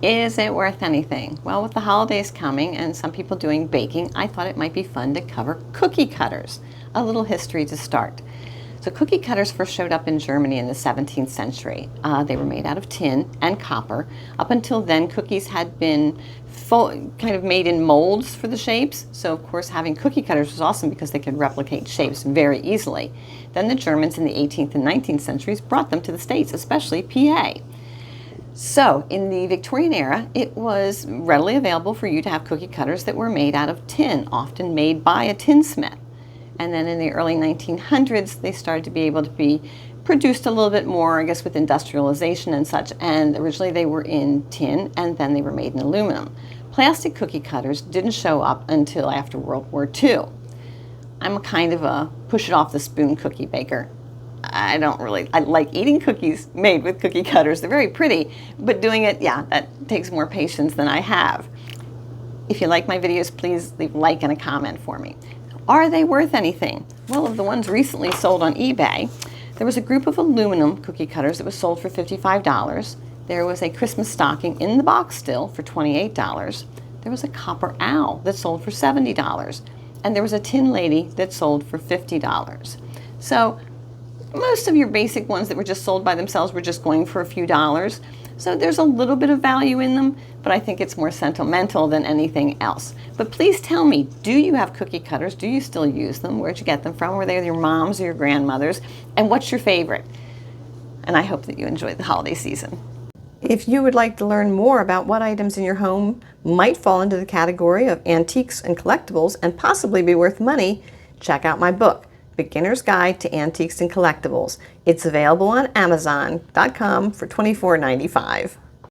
Is it worth anything? Well, with the holidays coming and some people doing baking, I thought it might be fun to cover cookie cutters. A little history to start. So cookie cutters first showed up in Germany in the 17th century. They were made out of tin and copper. Up until then, cookies had been kind of made in molds for the shapes. So of course, having cookie cutters was awesome because they could replicate shapes very easily. Then the Germans in the 18th and 19th centuries brought them to the States, especially PA. So in the Victorian era, it was readily available for you to have cookie cutters that were made out of tin, often made by a tinsmith. And then in the early 1900s, they started to be able to be produced a little bit more, I guess, with industrialization and such. And originally they were in tin, and then they were made in aluminum. Plastic cookie cutters didn't show up until after World War II. I'm a kind of a push it off the spoon cookie baker. I like eating cookies made with cookie cutters. They're very pretty, but doing it, yeah, that takes more patience than I have. If you like my videos, please leave a like and a comment for me. Are they worth anything? Well, of the ones recently sold on eBay, there was a group of aluminum cookie cutters that was sold for $55. There was a Christmas stocking in the box still for $28. There was a copper owl that sold for $70. And there was a tin lady that sold for $50. So most of your basic ones that were just sold by themselves were just going for a few dollars. So there's a little bit of value in them, but I think it's more sentimental than anything else. But please tell me, do you have cookie cutters? Do you still use them? Where'd you get them from? Were they your mom's or your grandmother's? And what's your favorite? And I hope that you enjoy the holiday season. If you would like to learn more about what items in your home might fall into the category of antiques and collectibles and possibly be worth money, check out my book, Beginner's Guide to Antiques and Collectibles. It's available on Amazon.com for $24.95.